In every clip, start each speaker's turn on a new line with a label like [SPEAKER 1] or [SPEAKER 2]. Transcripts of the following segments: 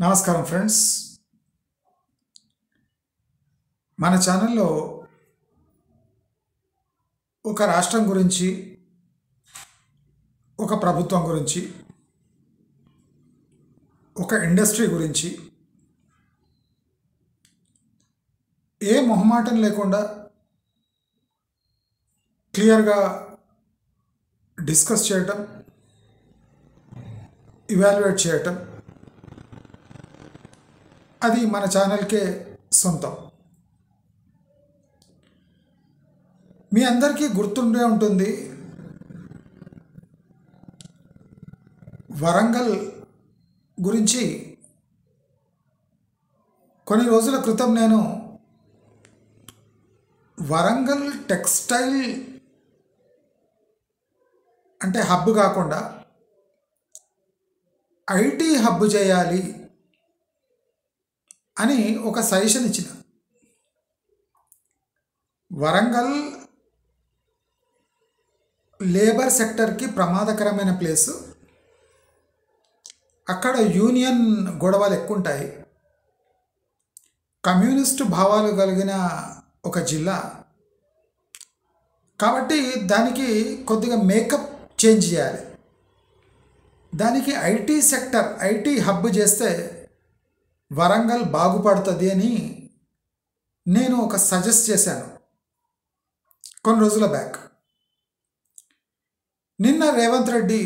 [SPEAKER 1] నమస్కారం ఫ్రెండ్స్, మన ఛానల్లో ఒక రాష్ట్రం గురించి, ఒక ప్రభుత్వం గురించి, ఒక ఇండస్ట్రీ గురించి ఏ మొహమాటం లేకుండా క్లియర్గా డిస్కస్ చేయటం, ఇవాల్యుయేట్ చేయటం అది మన ఛానల్కే సొంతం. మీ అందరికీ గుర్తుండే ఉంటుంది, వరంగల్ గురించి కొన్ని రోజుల క్రితం నేను వరంగల్ టెక్స్టైల్ అంటే హబ్ కాకుండా ఐటీ హబ్ చేయాలి అని ఒక సజెషన్ ఇచ్చిన. వరంగల్ లేబర్ సెక్టర్కి ప్రమాదకరమైన ప్లేసు. అక్కడ యూనియన్ గొడవలు ఎక్కువ ఉంటాయి. కమ్యూనిస్టు భావాలు కలిగిన ఒక జిల్లా కాబట్టి దానికి కొద్దిగా మేకప్ చేంజ్ చేయాలి. దానికి ఐటీ సెక్టర్, ఐటీ హబ్ చేస్తే వరంగల్ బాగుపడుతుంది అని నేను ఒక సజెస్ట్ చేశాను కొన్ని రోజుల బ్యాక్. నిన్న రేవంత్ రెడ్డి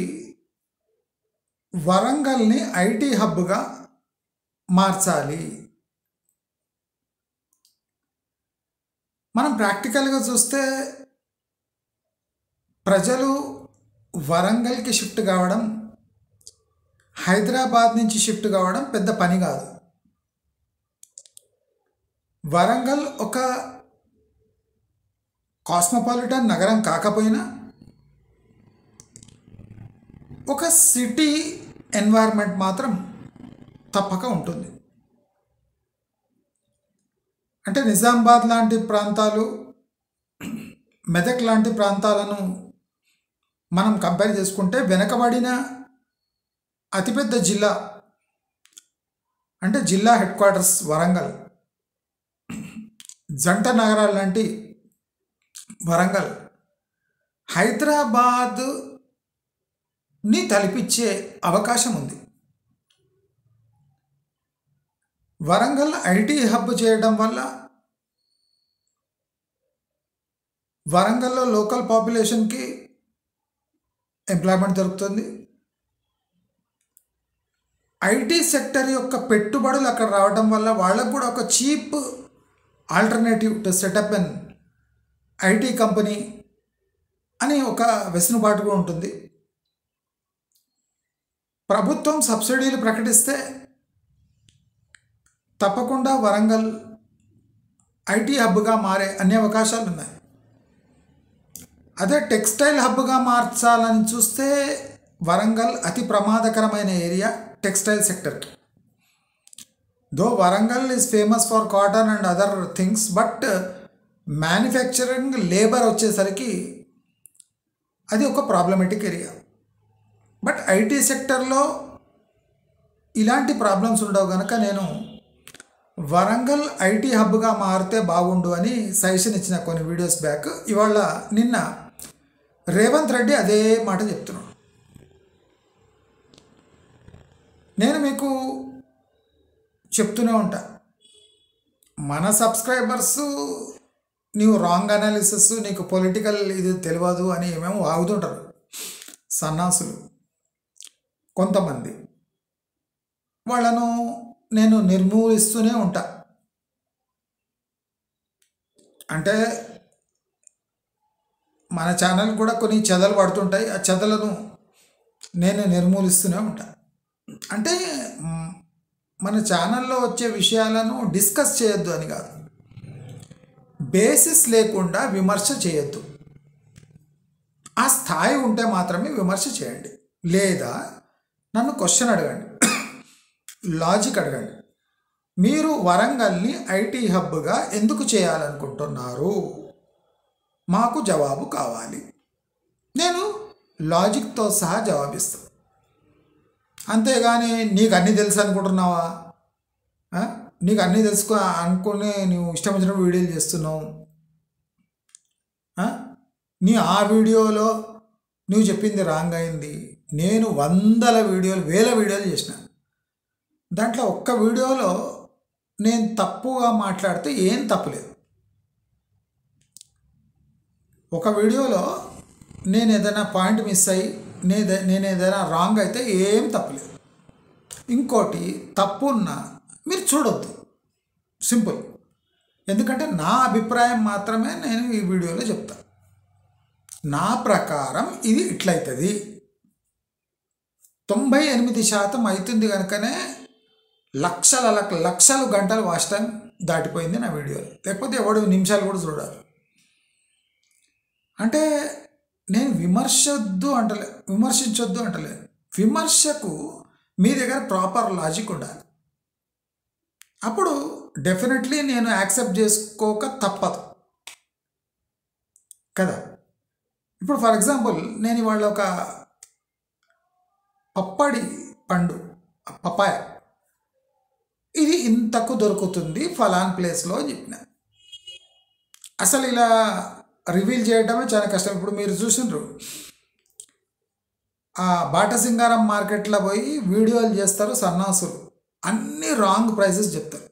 [SPEAKER 1] వరంగల్ని ఐటీ హబ్గా మార్చాలి. మనం ప్రాక్టికల్గా చూస్తే ప్రజలు వరంగల్కి షిఫ్ట్ కావడం, హైదరాబాద్ నుంచి షిఫ్ట్ కావడం పెద్ద పని కాదు. వరంగల్ ఒక కాస్మోపాలిటన్ నగరం కాకపోయినా ఒక సిటీ ఎన్వైర్న్మెంట్ మాత్రం తప్పక ఉంటుంది. అంటే నిజామాబాద్ లాంటి ప్రాంతాలు, మెదక్ లాంటి ప్రాంతాలను మనం కంపేర్ చేసుకుంటే వెనకబడిన అతిపెద్ద జిల్లా అంటే జిల్లా హెడ్ క్వార్టర్స్ వరంగల్, జంట నగరాలు లాంటి వరంగల్ హైదరాబాద్ని తలపించే అవకాశం ఉంది. వరంగల్ ఐటీ హబ్ చేయడం వల్ల వరంగల్లో లోకల్ పాపులేషన్కి ఎంప్లాయ్మెంట్ దొరుకుతుంది. ఐటీ సెక్టర్ యొక్క పెట్టుబడులు అక్కడ రావడం వల్ల వాళ్ళకు కూడా ఒక cheap alternative to set up N IT company అని ఒక వెసులుబాటు కూడా ఉంటుంది. ప్రభుత్వం సబ్సిడీలు ప్రకటిస్తే తప్పకుండా వరంగల్ ఐటీ హబ్గా మారే అన్ని అవకాశాలు ఉన్నాయి. అదే టెక్స్టైల్ హబ్గా మార్చాలని చూస్తే వరంగల్ అతి ప్రమాదకరమైన ఏరియా టెక్స్టైల్ సెక్టర్కి. Though Warangal is famous for cotton and other things, but manufacturing labour వచ్చేసరికి అది ఒక ప్రాబ్లమేటిక్ ఏరియా. బట్ ఐటీ సెక్టర్లో ఇలాంటి ప్రాబ్లమ్స్ ఉండవు కనుక నేను వరంగల్ ఐటీ హబ్గా మారితే బాగుండు అని సజెషన్ ఇచ్చిన కొన్ని వీడియోస్ బ్యాక్. ఇవాళ నిన్న రేవంత్ రెడ్డి అదే మాట చెప్తున్నాడు. నేను మీకు చెప్తూనే ఉంటా, మన సబ్స్క్రైబర్స్ నీవు రాంగ్ అనాలిసిస్, నీకు పొలిటికల్ ఇది తెలియదు అని ఏమేమో వాగుతుంటారు సన్నాసులు కొంతమంది. వాళ్ళను నేను నిర్మూలిస్తూనే ఉంటా. అంటే మన ఛానల్ కూడా కొన్ని చెదలు పడుతుంటాయి, ఆ చెదలను నేను నిర్మూలిస్తూనే ఉంటా. అంటే మన ఛానల్లో వచ్చే విషయాలను డిస్కస్ చేయొద్దు అని కాదు, బేసిస్ లేకుండా విమర్శ చేయొద్దు. ఆ స్థాయి ఉంటే మాత్రమే విమర్శ చేయండి, లేదా నన్ను క్వశ్చన్ అడగండి, లాజిక్ అడగండి. మీరు వరంగల్ని ఐటీ హబ్గా ఎందుకు చేయాలనుకుంటున్నారు? మాకు జవాబు కావాలి. నేను లాజిక్తో సహా జవాబిస్తాను. అంతేగాని నీకు అన్నీ తెలుసు అనుకుంటున్నావా, నీకు అన్నీ తెలుసుకో అనుకుని నువ్వు ఇష్టం వచ్చిన వీడియోలు చేస్తున్నావు. ఆ వీడియోలో నువ్వు చెప్పింది రాంగ్ అయింది. నేను వేల వీడియోలు చేసిన, దాంట్లో ఒక్క వీడియోలో నేను తప్పుగా మాట్లాడితే ఏం తప్పులేదు. ఒక వీడియోలో నేను ఏదైనా పాయింట్ మిస్ అయ్యి నేను ఏదైనా రాంగ్ అయితే ఏం తప్పులేదు. ఇంకోటి తప్పు ఉన్నా మీరు చూడొద్దు, సింపుల్. ఎందుకంటే నా అభిప్రాయం మాత్రమే నేను ఈ వీడియోలో చెప్తాను. నా ప్రకారం ఇది ఇట్లయితుంది. 98% అవుతుంది కనుకనే లక్షలు గంటలు వాచ్ టైం దాటిపోయింది నా వీడియోలో. లేకపోతే ఎవడు నిమిషాలు కూడా చూడాలి. అంటే నేను విమర్శించొద్దు అంటలేదు. విమర్శకు మీ దగ్గర ప్రాపర్ లాజిక్ ఉండాలి. అప్పుడు డెఫినెట్లీ నేను యాక్సెప్ట్ చేసుకోక తప్పదు కదా. ఇప్పుడు ఫర్ ఎగ్జాంపుల్ నేను ఇవాళ ఒక పప్పడి పండు పపాయ ఇది ఇంతకు దొరుకుతుంది ఫలాన్ ప్లేస్లో అని చెప్పిన. అసలు ఇలా రివీల్ చేయడమే చాలా కష్టం. ఇప్పుడు మీరు చూసినారు ఆ బాటసింగారం మార్కెట్లో పోయి వీడియోలు చేస్తారు సన్నాసులు, అన్నీ రాంగ్ ప్రైసెస్ చెప్తారు.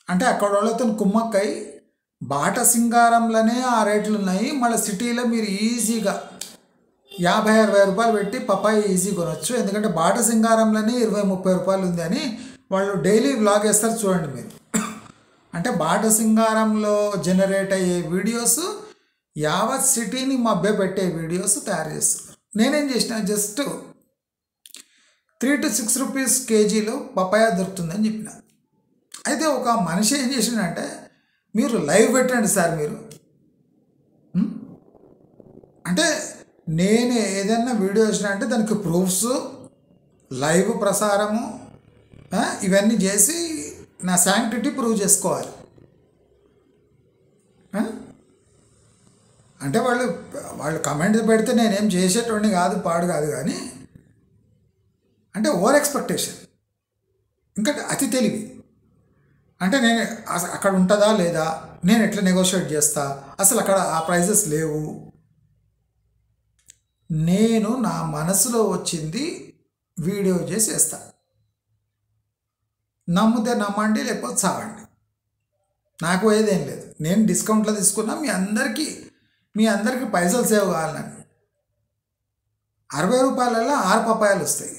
[SPEAKER 1] అంటే అక్కడ వాళ్ళతో కుమ్మక్కై బాటసింగారంలోనే ఆ రేట్లు ఉన్నాయి, మళ్ళీ సిటీలో మీరు ఈజీగా 50-60 రూపాయలు పెట్టి పపాయి ఈజీ కొనవచ్చు. ఎందుకంటే బాటసింగారంలోనే 20-30 రూపాయలు ఉంది అని వాళ్ళు డైలీ వ్లాగ్ వేస్తారు చూడండి మీరు. అంటే బాటసింగారంలో జనరేట్ అయ్యే వీడియోస్ యావత్ సిటీని మభ్యపెట్టే వీడియోస్ తయారు చేస్తున్నారు. నేనేం చేసిన, జస్ట్ 3 to 6 రూపీస్ కేజీలో పపాయ దొరుకుతుందని చెప్పిన. అయితే ఒక మనిషి ఏం చేసిండంటే, మీరు లైవ్ పెట్టండి సార్ మీరు. అంటే నేను ఏదైనా వీడియో వేసిన అంటే దానికి ప్రూఫ్స్, లైవ్ ప్రసారము ఇవన్నీ చేసి నా శాంక్టిటీ ప్రూవ్ చేసుకోవాలి. అంటే వాళ్ళు కమెంట్ పెడితే నేనేం చేసేటోడిని కాదు, పాడు కాదు. కానీ అంటే ఓవర్ ఎక్స్పెక్టేషన్, ఇంకా అతి తెలివి. అంటే నేను అక్కడ ఉంటుందా లేదా, నేను ఎట్లా నెగోషియేట్ చేస్తా, అసలు అక్కడ ఆ ప్రైజెస్ లేవు. నేను నా మనసులో వచ్చింది వీడియో చేసి వేస్తా. నమ్మితే నమ్మండి, లేకపోతే చావండి, నాకు పోయేదేం లేదు. నేను డిస్కౌంట్లో తీసుకున్నా, మీ అందరికీ పైసలు సేవ్ కావాలని. 60 రూపాయలలో 6 పపాయాలు వస్తాయి.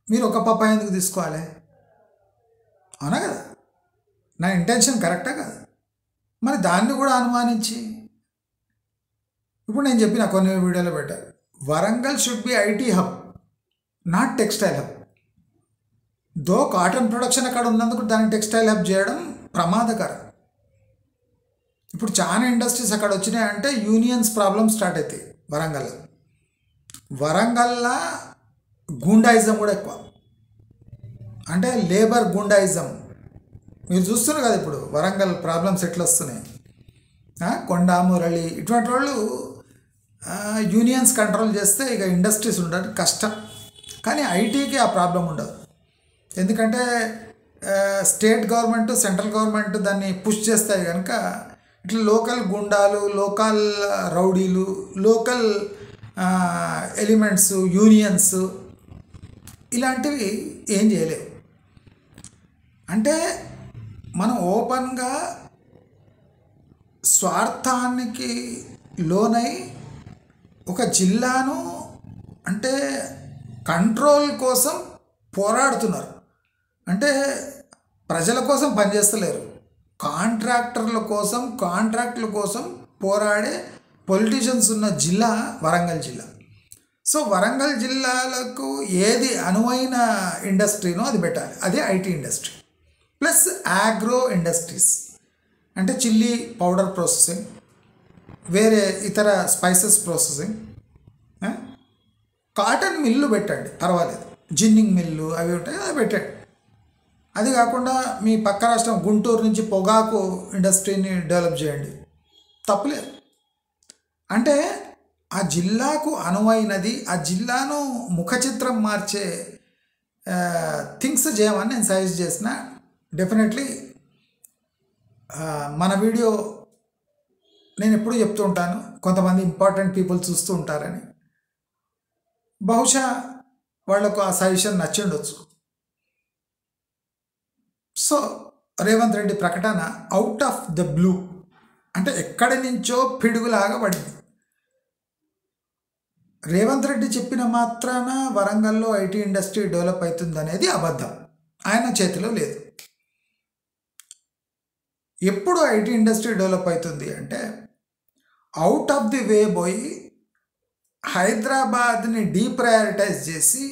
[SPEAKER 1] మీరు ఒక పపాయ ఎందుకు తీసుకోవాలి? అవునా కదా? నా ఇంటెన్షన్ కరెక్టా కదా? మరి దాన్ని కూడా అనుమానించి ఇప్పుడు నేను చెప్పిన కొన్ని వీడియోలో పెట్టారు, Warangal should be IT hub, not textile hub. Though cotton production అక్కడ ఉన్నందుకు దాన్ని టెక్స్టైల్ హబ్ చేయడం ప్రమాదకరం. ఇప్పుడు చాలా ఇండస్ట్రీస్ అక్కడ వచ్చినాయంటే యూనియన్స్ ప్రాబ్లమ్ స్టార్ట్ అవుతాయి. వరంగల్లో గూండాయిజం కూడా ఎక్కువ, అంటే లేబర్ గూండాయిజం. మీరు చూస్తున్నారు కదా ఇప్పుడు వరంగల్ ప్రాబ్లమ్స్ ఎట్లా వస్తున్నాయి. కొండ మురళి ఇటువంటి వాళ్ళు యూనియన్స్ కంట్రోల్ చేస్తే ఇక ఇండస్ట్రీస్ ఉండడం కష్టం. కానీ ఐటీకి ఆ ప్రాబ్లం ఉండదు. ఎందుకంటే స్టేట్ గవర్నమెంట్, సెంట్రల్ గవర్నమెంట్ దాన్ని పుష్ చేస్తాయి కనుక ఇట్లా లోకల్ గుండాలు, లోకల్ రౌడీలు, లోకల్ ఎలిమెంట్స్, యూనియన్స్ ఇలాంటివి ఏం చేయలేవు. అంటే మనం ఓపెన్గా స్వార్థానికి లోనై ఒక జిల్లాను అంటే కంట్రోల్ కోసం పోరాడుతున్నారు. అంటే ప్రజల కోసం పనిచేస్తలేరు, కాంట్రాక్టర్ల కోసం పోరాడే పొలిటీషియన్స్ ఉన్న జిల్లా వరంగల్ జిల్లా. సో వరంగల్ జిల్లాలకు ఏది అనువైన ఇండస్ట్రీనో అది పెట్టాలి. అదే IT industry plus agro industries, అంటే చిల్లీ పౌడర్ ప్రాసెసింగ్, వేరే ఇతర స్పైసెస్ ప్రాసెసింగ్. కాటన్ మిల్లు పెట్టండి, పర్వాలేదు. జిన్నింగ్ మిల్లు అవి ఉంటాయి, అది పెట్టండి. అది కాకుండా మీ పక్క రాష్ట్రం గుంటూరు నుంచి పొగాకు ఇండస్ట్రీని డెవలప్ చేయండి, తప్పులేదు. అంటే ఆ జిల్లాకు అనువైనది, ఆ జిల్లాను ముఖ చిత్రం మార్చే థింగ్స్ చేయమని నేను సజెస్ట్ చేసిన. డెఫినెట్లీ మన వీడియో నేను ఎప్పుడూ చెప్తూ ఉంటాను, కొంతమంది ఇంపార్టెంట్ పీపుల్ చూస్తూ ఉంటారని. బహుశా వాళ్లకు ఆ సజెషన్ నచ్చిండొచ్చు. సో రేవంత్ రెడ్డి ప్రకటన అవుట్ ఆఫ్ ద బ్లూ, అంటే ఎక్కడి నుంచో పిడుగులాగా పడింది. రేవంత్ రెడ్డి చెప్పిన మాత్రాన వరంగల్లో ఐటీ ఇండస్ట్రీ డెవలప్ అవుతుంది అనేది అబద్ధం, ఆయన చేతిలో లేదు. ఎప్పుడు ఐటీ ఇండస్ట్రీ డెవలప్ అవుతుంది అంటే అవుట్ ఆఫ్ ది వే పోయి హైదరాబాద్ని డీప్రయారిటైజ్ చేసి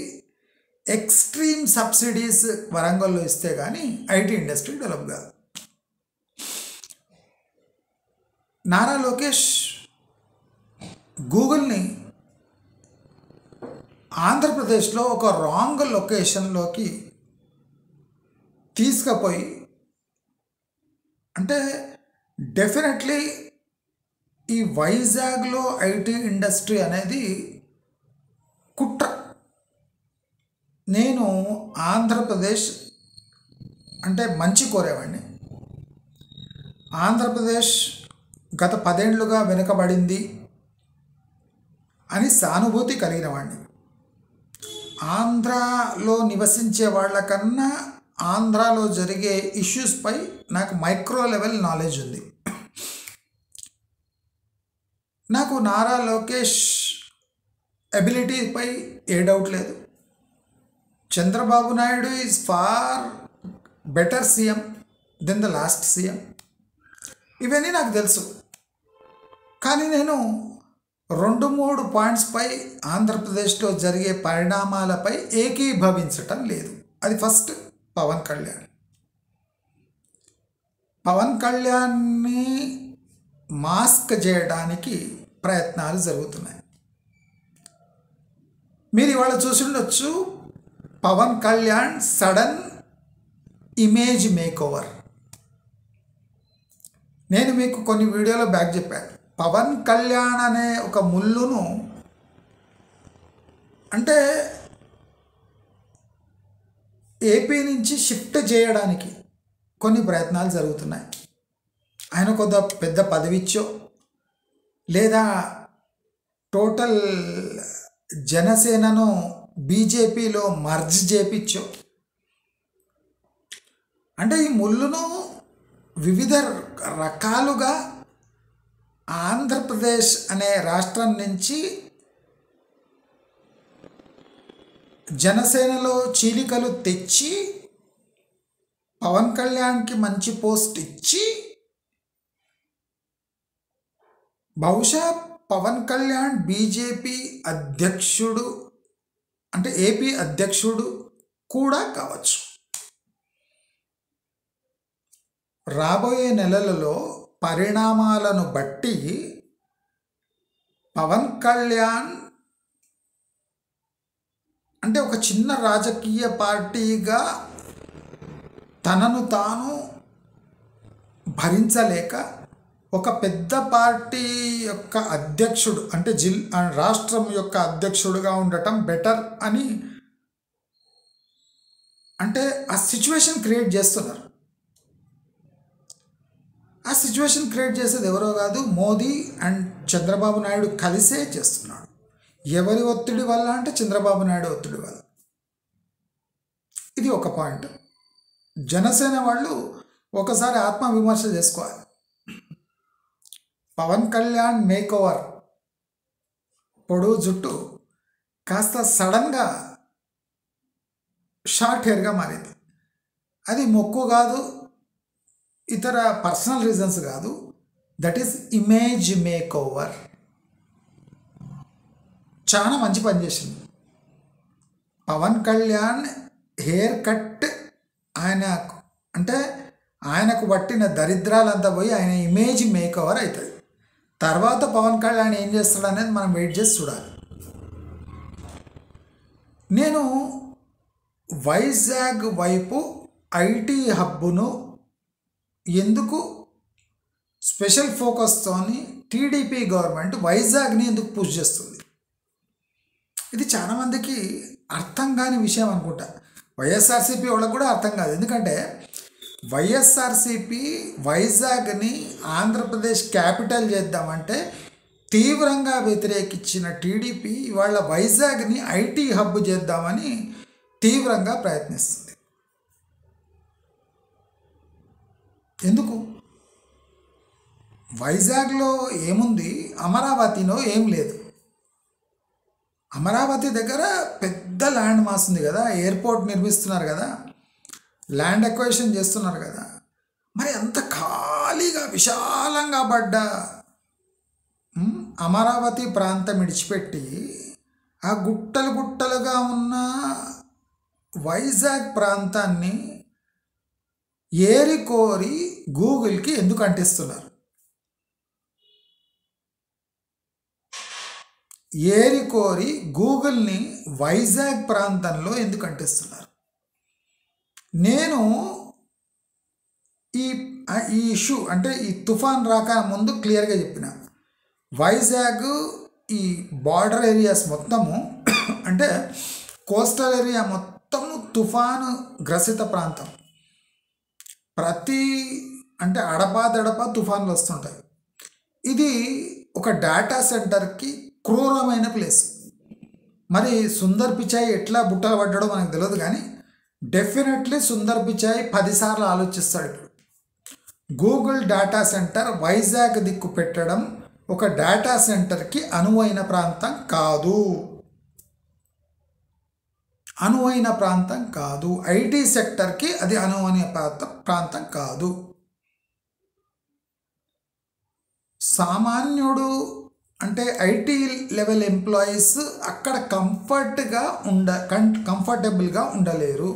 [SPEAKER 1] ఎక్స్ట్రీమ్ సబ్సిడీస్ వరంగల్లో ఇస్తే కానీ ఐటీ ఇండస్ట్రీ డెవలప్ కాదు. నారా లోకేష్ గూగుల్ని ఆంధ్రప్రదేశ్లో ఒక రాంగ్ లొకేషన్లోకి తీసుకుపోయి, అంటే డెఫినెట్లీ ఈ వైజాగ్లో ఐటీ ఇండస్ట్రీ అనేది కుట్ర. నేను ఆంధ్రప్రదేశ్ అంటే మంచి కోరేవాడిని. ఆంధ్రప్రదేశ్ గత 10 ఏళ్లుగా వెనుకబడింది అని సానుభూతి కలిగిన వాడిని. ఆంధ్రాలో నివసించే వాళ్ళకన్నా ఆంధ్రాలో జరిగే ఇష్యూస్పై నాకు మైక్రో లెవెల్ నాలెడ్జ్ ఉంది. నాకు నారా లోకేష్ ఎబిలిటీపై ఏ డౌట్ లేదు. Chandrababu Naidu is far better CM than the last CM, ఇవన్నీ నాకు తెలుసు. కానీ నేను 2-3 పాయింట్స్పై ఆంధ్రప్రదేశ్లో జరిగే పరిణామాలపై ఏకీభవించటం లేదు. అది ఫస్ట్, పవన్ కళ్యాణ్. పవన్ కళ్యాణ్ని మాస్క్ చేయడానికి ప్రయత్నాలు జరుగుతున్నాయి. మీరు ఇవాళ చూసిండొచ్చు, Pawan Kalyan sudden image makeover. నేను మీకు కొన్ని వీడియోలో బ్యాక్ చెప్పాను, పవన్ కళ్యాణ్ అనే ఒక ముళ్ళును, అంటే ఏపీ నుంచి షిఫ్ట్ చేయడానికి కొన్ని ప్రయత్నాలు జరుగుతున్నాయి. ఆయన కొద్ది పెద్ద పదవిచ్చో లేదా టోటల్ జనసేనను బీజేపీలో మర్జ్ చేపించో, అంటే ఈ ముళ్ళును వివిధ రకాలుగా ఆంధ్రప్రదేశ్ అనే రాష్ట్రం నుంచి జనసేనలో చీలికలు తెచ్చి పవన్ కళ్యాణ్కి మంచి పోస్ట్ ఇచ్చి, బహుశా పవన్ కళ్యాణ్ బీజేపీ అధ్యక్షుడు అంటే ఏపీ అధ్యక్షుడు కూడా కావచ్చు. రాబోయే నెలలలో పరిణామాలను బట్టి పవన్ కళ్యాణ్ అంటే ఒక చిన్న రాజకీయ పార్టీగా తనను తాను భరించలేక ఒక పెద్ద పార్టీ యొక్క అధ్యక్షుడు అంటే రాష్ట్రం యొక్క అధ్యక్షుడుగా ఉండటం బెటర్ అని అంటే ఆ సిచ్యువేషన్ క్రియేట్ చేస్తున్నారు. ఆ సిచ్యువేషన్ క్రియేట్ చేసేది ఎవరో కాదు, మోదీ అండ్ చంద్రబాబు నాయుడు కలిసే చేస్తున్నాడు. ఎవరి ఒత్తిడి వల్ల అంటే చంద్రబాబు నాయుడు ఒత్తిడి వల్ల. ఇది ఒక పాయింట్. జనసేన వాళ్ళు ఒకసారి ఆత్మవిమర్శ చేసుకోవాలి. పవన్ కళ్యాణ్ మేకోవర్, పొడవు జుట్టు కాస్త సడన్గా షార్ట్ హెయిర్గా మారింది. అది మొక్కు కాదు, ఇతర పర్సనల్ రీజన్స్ కాదు, దట్ ఈస్ ఇమేజ్ మేకోవర్. చాలా మంచి పని చేసింది. పవన్ కళ్యాణ్ హెయిర్ కట్ ఆయన అంటే ఆయనకు పట్టిన దరిద్రాలంతా పోయి ఆయన ఇమేజ్ మేకోవర్ అవుతుంది. తర్వాత పవన్ కళ్యాణ్ ఏం చేస్తాడు అనేది మనం వెయిట్ చేసి చూడాలి. నేను వైజాగ్ వైపు ఐటీ హబ్బును ఎందుకు స్పెషల్ ఫోకస్తోని టీడీపీ గవర్నమెంట్ వైజాగ్ని ఎందుకు పుష్ చేస్తుంది, ఇది చాలామందికి అర్థం కాని విషయం అనుకుంటా. వైఎస్ఆర్సీపీ వాళ్ళకు కూడా అర్థం కాదు. ఎందుకంటే వైఎస్ఆర్సీపీ వైజాగ్ని ఆంధ్రప్రదేశ్ క్యాపిటల్ చేద్దామంటే తీవ్రంగా వ్యతిరేకించిన టీడీపీ ఇవాళ వైజాగ్ని ఐటీ హబ్ చేద్దామని తీవ్రంగా ప్రయత్నిస్తుంది. ఎందుకు? వైజాగ్లో ఏముంది, అమరావతిలో ఏం లేదు. అమరావతి దగ్గర పెద్ద ల్యాండ్ మాస్ ఉంది కదా, ఎయిర్పోర్ట్ నిర్మిస్తున్నారు కదా, ల్యాండ్ ఎక్వైషన్ చేస్తున్నారు కదా. మరి అంత ఖాళీగా విశాలంగా పడ్డ అమరావతి ప్రాంతం విడిచిపెట్టి ఆ గుట్టలు గుట్టలుగా ఉన్న వైజాగ్ ప్రాంతాన్ని ఏరికోరి గూగుల్కి ఎందుకు అంటిస్తున్నారు? ఏరికోరి గూగుల్ని వైజాగ్ ప్రాంతంలో ఎందుకు అంటిస్తున్నారు? నేను ఈ ఇష్యూ అంటే ఈ తుఫాన్ రాక ముందు క్లియర్గా చెప్పిన, వైజాగ్ ఈ బార్డర్ ఏరియాస్ మొత్తము అంటే కోస్టల్ ఏరియా మొత్తము తుఫాను గ్రసిత ప్రాంతం. అంటే అడపా తుఫాన్లు వస్తుంటాయి. ఇది ఒక డేటా సెంటర్కి క్రూరమైన ప్లేస్. మరి సుందర్ పిచాయ్ ఎట్లా బుట్టలు పడ్డాడో మనకు తెలియదు, కానీ డెఫినెట్లీ సుందర్ పిచాయ్ 10 సార్లు ఆలోచిస్తాడు. ఇప్పుడు గూగుల్ డేటా సెంటర్ వైజాగ్ దిక్కు పెట్టడం ఒక డేటా సెంటర్కి అనువైన ప్రాంతం కాదు. అనువైన ప్రాంతం కాదు. ఐటీ సెక్టర్కి అది అనువైన ప్రాంతం కాదు. సామాన్యుడు అంటే ఐటీ లెవెల్ ఎంప్లాయీస్ అక్కడ కంఫర్టబుల్గా ఉండలేరు.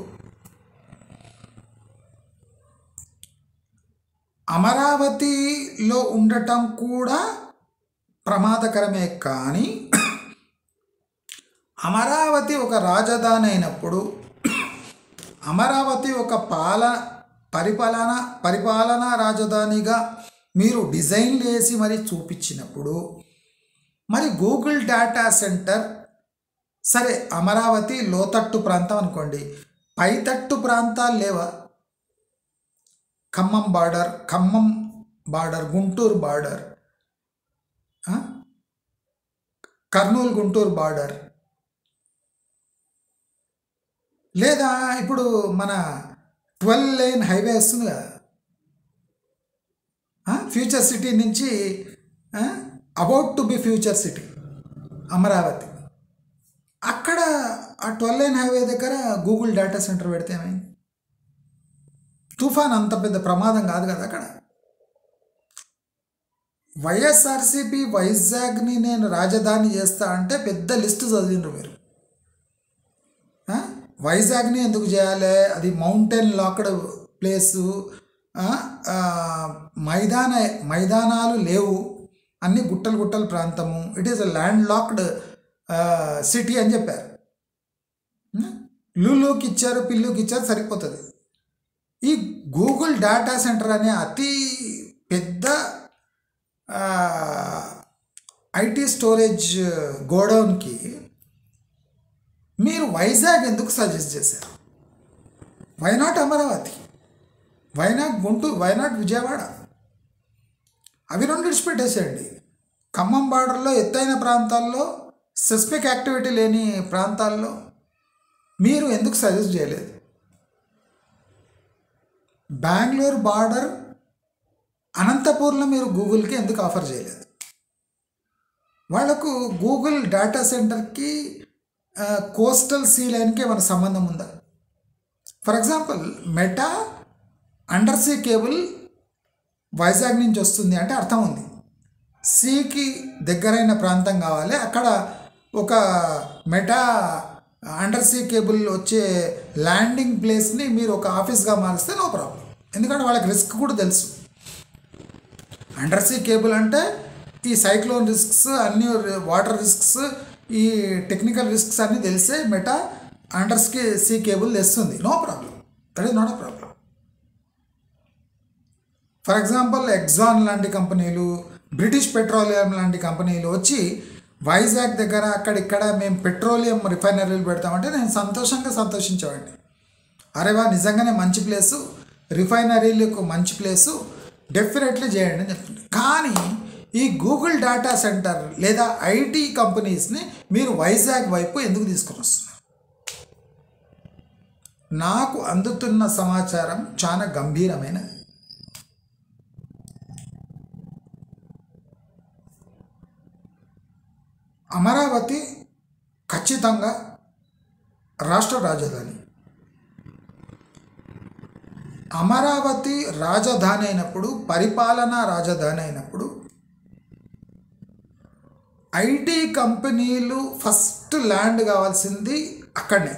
[SPEAKER 1] అమరావతిలో ఉండటం కూడా ప్రమాదకరమే, కానీ అమరావతి ఒక రాజధాని అయినప్పుడు, అమరావతి ఒక పరిపాలనా రాజధానిగా మీరు డిజైన్లు వేసి మరి చూపించినప్పుడు, మరి గూగుల్ డేటా సెంటర్ సరే అమరావతి లోతట్టు ప్రాంతం అనుకోండి, పైతట్టు ప్రాంతాలు లేవా? Khammam border, Guntur border, Kurnool Guntur border, లేదా ఇప్పుడు మన 12 లేన్ హైవే వస్తుంది కదా ఫ్యూచర్ సిటీ నుంచి, about to be future city Amaravati. అక్కడ ఆ 12 లేన్ హైవే దగ్గర గూగుల్ డేటా సెంటర్ పెడితే ఏమైంది? తుఫాన్ అంత పెద్ద ప్రమాదం కాదు కదా అక్కడ. వైఎస్ఆర్సీపీ వైజాగ్ని నేను రాజధాని చేస్తా అంటే పెద్ద లిస్టు చదివిండ్రు మీరు. వైజాగ్ని ఎందుకు చేయాలి? అది మౌంటైన్ లాక్డ్ ప్లేసు, మైదానాలు లేవు, అన్ని గుట్టలు ప్రాంతము, it is a land locked city అని చెప్పారు. లూలుకి ఇచ్చారు, పిల్లుకి ఇచ్చారు, సరిపోతుంది. ఈ గూగుల్ డేటా సెంటర్ అనే అతి పెద్ద ఐటీ స్టోరేజ్ గోడౌన్కి మీరు వైజాగ్ ఎందుకు సజెస్ట్ చేశారు? Why not Amaravati? Why not Guntur? Why not Vijayawada? అవి రెండు విడిచిపెట్టేసేయండి. ఖమ్మం బార్డర్లో ఎత్తైన ప్రాంతాల్లో, సెస్మిక్ యాక్టివిటీ లేని ప్రాంతాల్లో మీరు ఎందుకు సజెస్ట్ చేయలేదు? బెంగళూరు బార్డర్, అనంతపూర్లో మీరు గూగుల్కి ఎందుకు ఆఫర్ చేయలేదు? వాళ్లకు గూగుల్ డేటా సెంటర్కి కోస్టల్ సీ లైన్కి ఏమైనా సంబంధం ఉందా? For example meta under sea cable Vizag నుంచి వస్తుంది అంటే అర్థం ఉంది, సీకి దగ్గరైన ప్రాంతం కావాలి, అక్కడ ఒక మెటా అండర్ సీ కేబుల్ వచ్చే ల్యాండింగ్ ప్లేస్ని మీరు ఒక ఆఫీస్గా మారిస్తే నో ప్రాబ్లం. ఎందుకంటే వాళ్ళకి రిస్క్ కూడా తెలుసు. అండర్ సీ కేబుల్ అంటే ఈ సైక్లోన్ రిస్క్స్ అన్నీ, వాటర్ రిస్క్స్, ఈ టెక్నికల్ రిస్క్స్ అన్నీ తెలిసే మెటా అండర్ సీ కేబుల్ తెస్తుంది. No problem, that is not a problem. For example Exxon లాంటి కంపెనీలు, బ్రిటిష్ పెట్రోలియం లాంటి కంపెనీలు వచ్చి వైజాగ్ దగ్గర అక్కడిక్కడ మేము పెట్రోలియం రిఫైనరీలు పెడతామంటే నేను సంతోషించేవాడిని. అరే వా నిజంగానే మంచి ప్లేసు, రిఫైనరీలకు మంచి ప్లేసు, డెఫినెట్లీ చేయండి అని చెప్తుంది. కానీ ఈ గూగుల్ డేటా సెంటర్ లేదా ఐటీ కంపెనీస్ని మీరు వైజాగ్ వైపు ఎందుకు తీసుకొని వస్తున్నారు? నాకు అందుతున్న సమాచారం చాలా గంభీరమైనది. అమరావతి ఖచ్చితంగా రాష్ట్ర రాజధాని. అమరావతి రాజధాని అయినప్పుడు, పరిపాలనా రాజధాని అయినప్పుడు ఐటీ కంపెనీలు ఫస్ట్ ల్యాండ్ కావాల్సింది అక్కడనే.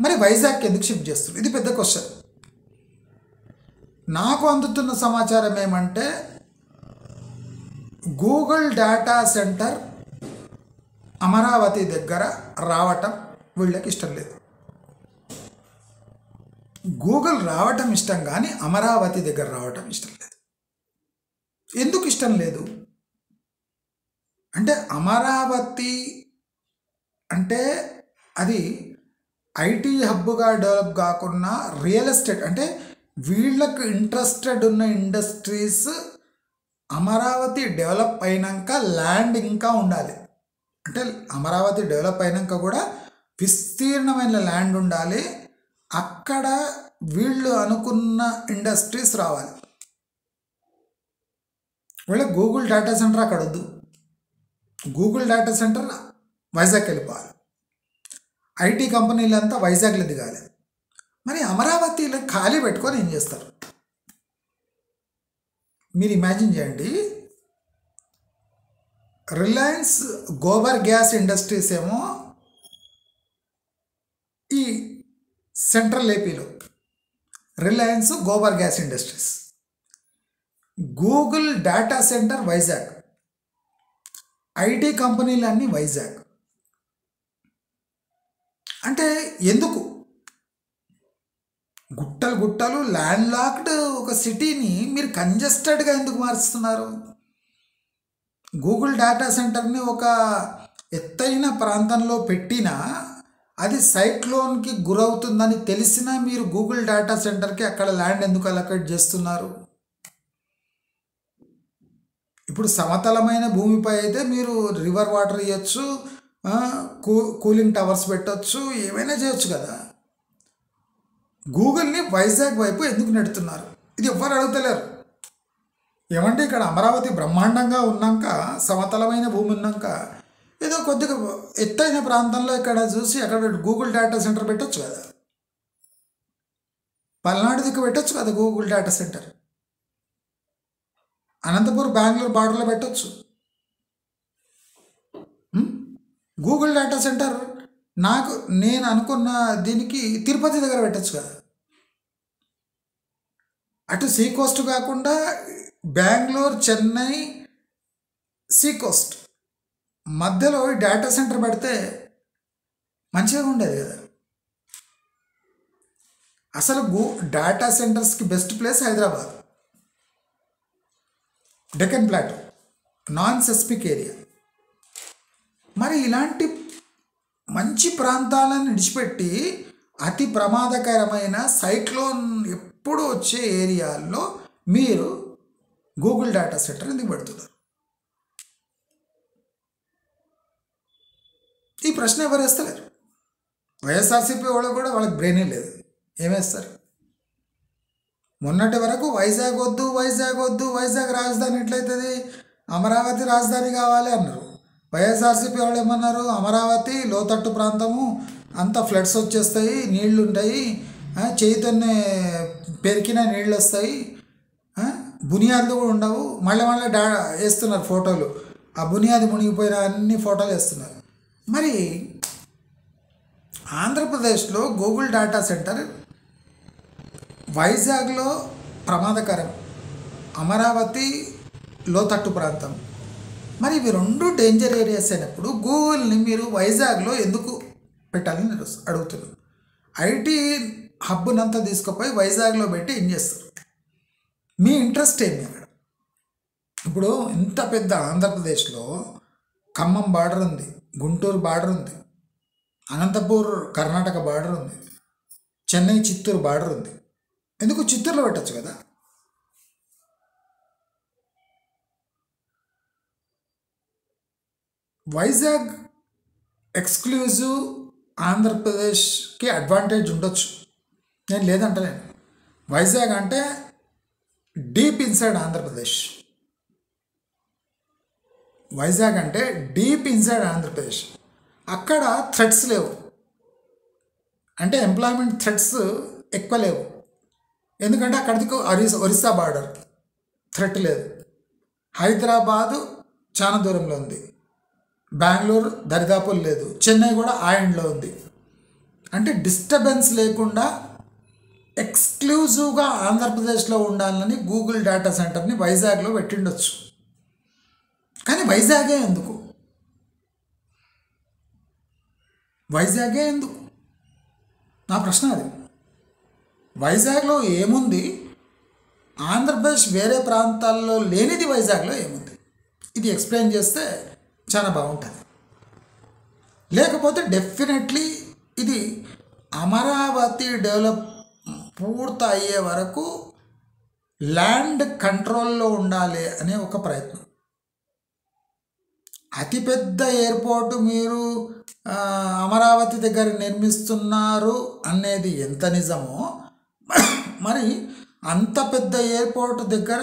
[SPEAKER 1] మరి వైజాగ్కి ఎందుకు షిఫ్ట్ చేస్తుంది? ఇది పెద్ద క్వశ్చన్. నాకు అందుతున్న సమాచారం ఏమంటే గూగుల్ డేటా సెంటర్ అమరావతి దగ్గర రావటం వీళ్ళకి ఇష్టం లేదు. గూగుల్ రావటం ఇష్టం కానీ అమరావతి దగ్గర రావటం ఇష్టం లేదు. ఎందుకు ఇష్టం లేదు అంటే అమరావతి అంటే అది ఐటీ హబ్గా డెవలప్ కాకుండా రియల్ ఎస్టేట్ అంటే వీళ్ళకు ఇంట్రెస్టెడ్ ఉన్న ఇండస్ట్రీస్ అమరావతి డెవలప్ అయినాక ల్యాండ్ ఇంకా ఉండాలి. అంటే అమరావతి డెవలప్ అయినాక కూడా విస్తీర్ణమైన ల్యాండ్ ఉండాలి. అక్కడ వీళ్ళు అనుకున్న ఇండస్ట్రీస్ రావాలి. వీళ్ళ గూగుల్ డేటా సెంటర్ అక్కడ వద్దు. గూగుల్ డేటా సెంటర్ వైజాగ్ వెళ్ళిపోవాలి. ఐటీ కంపెనీలు అంతా వైజాగ్లో దిగాలి. మరి అమరావతిలో ఖాళీ పెట్టుకొని ఏం చేస్తారు? మీరు ఇమాజిన్ చేయండి. రిలయన్స్ గోబర్ గ్యాస్ ఇండస్ట్రీస్ ఏమో ఈ సెంట్రల్ ఏపీలో, Reliance gobar gas industries, Google data center Vizag, IT కంపెనీలన్నీ వైజాగ్. అంటే ఎందుకు? గుట్టలు గుట్టలు ల్యాండ్ లాక్డ్ ఒక సిటీని మీరు కంజెస్టెడ్గా ఎందుకు మారుస్తున్నారు? గూగుల్ డేటా సెంటర్ని ఒక ఎత్తైన ప్రాంతంలో పెట్టినా అది సైక్లోన్కి గురవుతుందని తెలిసినా మీరు గూగుల్ డేటా సెంటర్కి అక్కడ ల్యాండ్ ఎందుకు అలొకేట్ చేస్తున్నారు? ఇప్పుడు సమతలమైన భూమిపై అయితే మీరు రివర్ వాటర్ ఇవ్వచ్చు, కూలింగ్ టవర్స్ పెట్టవచ్చు, ఏమైనా చేయొచ్చు కదా. గూగుల్ని వైజాగ్ వైపు ఎందుకు నెడుతున్నారు? ఇది ఎవ్వరు అడుగుతలేరు. ఏమంటే ఇక్కడ అమరావతి బ్రహ్మాండంగా ఉన్నాక, సమతలమైన భూమి ఉన్నాక ఏదో కొద్దిగా ఎత్తైన ప్రాంతంలో ఇక్కడ చూసి అక్కడ గూగుల్ డేటా సెంటర్ పెట్టచ్చు కదా. పల్నాడు దిక్కు పెట్టచ్చు కదా Google data centre. Anantapur Bengaluru బార్డర్లో పెట్టచ్చు. గూగుల్ డేటా సెంటర్ నేను అనుకున్న దీనికి తిరుపతి దగ్గర పెట్టచ్చు కదా. అటు సీ కోస్ట్ కాకుండా బెంగళూరు, చెన్నై సీ కోస్ట్ మధ్యలో డేటా సెంటర్ పెడితే మంచిగా ఉండేది కదా. అసలు డేటా సెంటర్స్కి best place Hyderabad, Deccan plateau, non seismic area. మరి ఇలాంటి మంచి ప్రాంతాలను విడిచిపెట్టి అతి ప్రమాదకరమైన సైక్లోన్ ఎప్పుడు వచ్చే ఏరియాల్లో మీరు గూగుల్ డేటా సెంటర్ ఎందుకు పెడుతున్నారు? ఈ ప్రశ్న ఎవరు వేస్తలేరు. వైఎస్ఆర్సీపీ వాళ్ళు కూడా వాళ్ళకి బ్రెయినే లేదు. ఏమేస్తారు? మొన్నటి వరకు వైజాగ్ వద్దు, వైజాగ్ వద్దు, వైజాగ్ రాజధాని ఎట్లయితుంది, అమరావతి రాజధాని కావాలి అన్నారు. వైఎస్ఆర్సీపీ వాళ్ళు ఏమన్నారు? అమరావతి లోతట్టు ప్రాంతము, అంతా ఫ్లడ్స్ వచ్చేస్తాయి, నీళ్లు ఉంటాయి, చేతితోనే పెరికిన నీళ్ళు వస్తాయి, బునియాదులు కూడా ఉండవు. మళ్ళీ వేస్తున్నారు ఫోటోలు, ఆ బునియాది మునిగిపోయిన అన్ని ఫోటోలు వేస్తున్నారు. మరి ఆంధ్రప్రదేశ్లో గూగుల్ డేటా సెంటర్ వైజాగ్లో ప్రమాదకరం, అమరావతి లోతట్టు ప్రాంతం. మరి ఇవి రెండు డేంజర్ ఏరియాస్ అయినప్పుడు గూగుల్ని మీరు వైజాగ్లో ఎందుకు పెట్టాలని అడుగుతున్నారు. ఐటీ హబ్నంతా తీసుకుపోయి వైజాగ్లో పెట్టి ఏం చేస్తారు? మీ ఇంట్రెస్ట్ ఏమి అక్కడ? ఇప్పుడు ఇంత పెద్ద ఆంధ్రప్రదేశ్లో ఖమ్మం బార్డర్ ఉంది, గుంటూరు బార్డర్ ఉంది, అనంతపూర్ కర్ణాటక బార్డర్ ఉంది, చెన్నై చిత్తూరు బార్డర్ ఉంది. ఎందుకు చిత్తూరులో పెట్టచ్చు కదా. వైజాగ్ ఎక్స్క్లూజివ్ ఆంధ్రప్రదేశ్కి అడ్వాంటేజ్ ఉండొచ్చు, నేను లేదంటలేను. వైజాగ్ అంటే డీప్ ఇన్సైడ్ ఆంధ్రప్రదేశ్. వైజాగ్ అంటే డీప్ ఇన్సైడ్ ఆంధ్రప్రదేశ్. అక్కడ థ్రెట్స్ లేవు, అంటే ఎంప్లాయ్మెంట్ థ్రెట్స్ ఎక్కువ లేవు. ఎందుకంటే అక్కడికి ఒరిస్సా బార్డర్, థ్రెట్ లేదు. హైదరాబాదు చాలా దూరంలో ఉంది, బెంగళూరు దరిదాపులు లేదు, చెన్నై కూడా ఆ ఎండ్లో ఉంది. అంటే డిస్టర్బెన్స్ లేకుండా ఎక్స్క్లూజివ్గా ఆంధ్రప్రదేశ్లో ఉండాలని గూగుల్ డేటా సెంటర్ని వైజాగ్లో పెట్టిండొచ్చు. కానీ వైజాగే ఎందుకు? వైజాగే ఎందుకు? నా ప్రశ్న అది. వైజాగ్లో ఏముంది? ఆంధ్రప్రదేశ్ వేరే ప్రాంతాల్లో లేనిది వైజాగ్లో ఏముంది? ఇది ఎక్స్ప్లెయిన్ చేస్తే చాలా బాగుంటుంది. లేకపోతే డెఫినెట్లీ ఇది అమరావతి డెవలప్ పూర్తి అయ్యే వరకు ల్యాండ్ కంట్రోల్లో ఉండాలి అనే ఒక ప్రయత్నం. అతిపెద్ద ఎయిర్పోర్టు మీరు అమరావతి దగ్గర నిర్మిస్తున్నారు అనేది ఎంత నిజమో, మరి అంత పెద్ద ఎయిర్పోర్ట్ దగ్గర